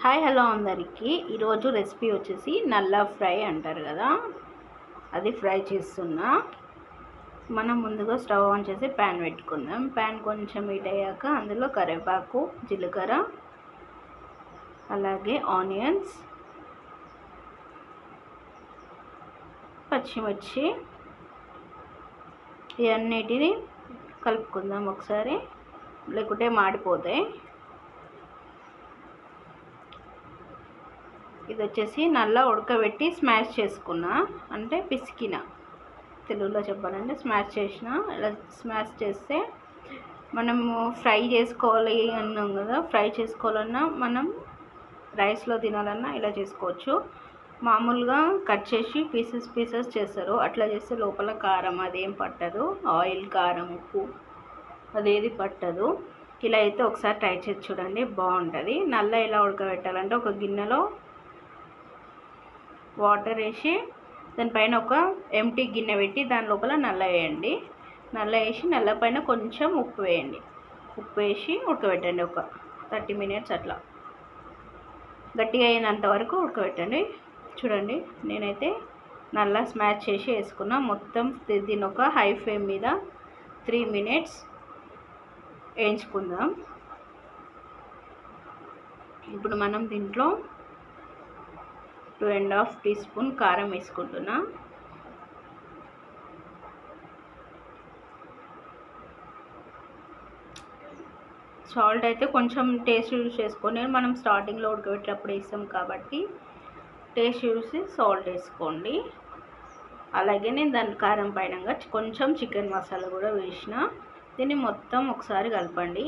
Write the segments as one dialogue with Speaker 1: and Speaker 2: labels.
Speaker 1: Hi hello అందరికీ ఈరోజు recipe వచ్చేసి నల్ల ఫ్రై అంటారు కదా, అది ఫ్రై చేస్తున్నా. మనం ముందుగా స్టవ్ ఆన్ చేసి ప్యాన్ పెట్టుకుందాం. ప్యాన్ కొంచెం హీట్ అయ్యాక అందులో కరివేపాకు, జీలకర్ర, అలాగే ఆనియన్స్, పచ్చిమిర్చి ఇవన్నిటిని కలుపుకుందాం ఒకసారి, లేకుంటే మాడిపోతాయి. ఇది వచ్చేసి నల్ల ఉడకబెట్టి స్మాష్ చేసుకున్నా, అంటే పిసికిన, తెలుగులో చెప్పాలంటే స్మాష్ చేసిన. ఇలా స్మాష్ చేస్తే మనము ఫ్రై చేసుకోవాలి అన్నాం కదా, ఫ్రై చేసుకోవాలన్నా మనం రైస్లో తినాలన్నా ఇలా చేసుకోవచ్చు. మామూలుగా కట్ చేసి పీసెస్ చేస్తారు, అట్లా చేస్తే లోపల కారం అదేం పట్టదు, ఆయిల్, కారం, ఉప్పు అదేది పట్టదు. ఇలా అయితే ఒకసారి ట్రై చేసి చూడండి, బాగుంటుంది. నల్ల ఎలా ఉడకబెట్టాలంటే ఒక గిన్నెలో వాటర్ వేసి దానిపైన ఒక ఎంటీ గిన్నె పెట్టి దాని లోపల నల్ల వేయండి. నల్ల వేసి నల్ల పైన కొంచెం ఉప్పు వేయండి. ఉప్పు వేసి ఉడకబెట్టండి ఒక 30 మినిట్స్ అట్లా, గట్టిగా అయినంత వరకు ఉడకబెట్టండి. చూడండి, నేనైతే నల్ల స్మాష్ చేసి వేసుకున్నా. మొత్తం దీని ఒక హై ఫ్లేమ్ మీద 3 మినిట్స్ వేయించుకుందాం. ఇప్పుడు మనం దీంట్లో 2.5 టీ స్పూన్ కారం వేసుకుంటున్నా. సాల్ట్ అయితే కొంచెం టేస్ట్ యూజ్ చేసుకొని, మనం స్టార్టింగ్లో ఉడకబెట్టేటప్పుడు వేస్తాం కాబట్టి టేస్ట్ చూసి సాల్ట్ వేసుకోండి. అలాగే నేను దాని కారం పైన కొంచెం చికెన్ మసాలా కూడా వేసిన. దీన్ని మొత్తం ఒకసారి కలపండి.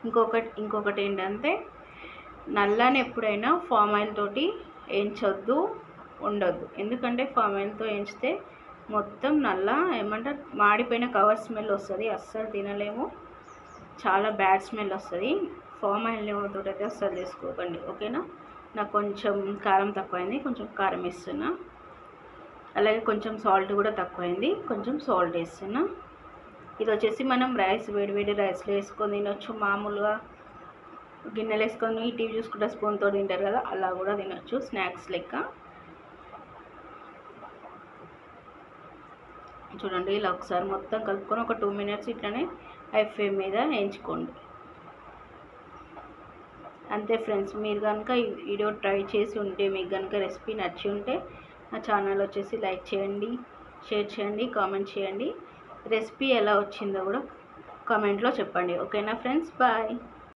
Speaker 1: ఇంకొకటి ఏంటంటే, నల్లని ఎప్పుడైనా ఫామ్ ఆయిల్ తోటి వేయించొద్దు, ఉండొద్దు. ఎందుకంటే ఫామ్ ఆయిల్తో వేయించితే మొత్తం నల్ల ఏమంటారు మాడిపోయిన కవర్ స్మెల్ వస్తుంది, అస్సలు తినలేము, చాలా బ్యాడ్ స్మెల్ వస్తుంది. ఫామ్ ఆయిల్ తోటి అయితే అస్సలు చేసుకోకండి, ఓకేనా. నాకు కొంచెం కారం తక్కువైంది, కొంచెం కారం వేస్తున్నా. అలాగే కొంచెం సాల్ట్ కూడా తక్కువైంది, కొంచెం సాల్ట్ వేస్తున్నా. ఇది వచ్చేసి మనం వేడి రైస్లో వేసుకొని తినొచ్చు. మామూలుగా గిన్నెలు వేసుకొని టీవీ చూసుకుంటే స్పూన్తో తింటారు కదా, అలా కూడా తినొచ్చు, స్నాక్స్ లెక్క. చూడండి, ఇలా ఒకసారి మొత్తం కలుపుకొని ఒక 2 మినిట్స్ ఇట్లనే హై ఫ్లేమ్ మీద వేయించుకోండి. అంతే ఫ్రెండ్స్. మీరు కనుక ఈ వీడియో ట్రై చేసి ఉంటే, మీకు కనుక రెసిపీ నచ్చి ఉంటే నా ఛానల్ వచ్చేసి లైక్ చేయండి, షేర్ చేయండి, కామెంట్ చేయండి. రెసిపీ ఎలా వచ్చిందో కూడా కామెంట్లో చెప్పండి, ఓకేనా ఫ్రెండ్స్. బాయ్.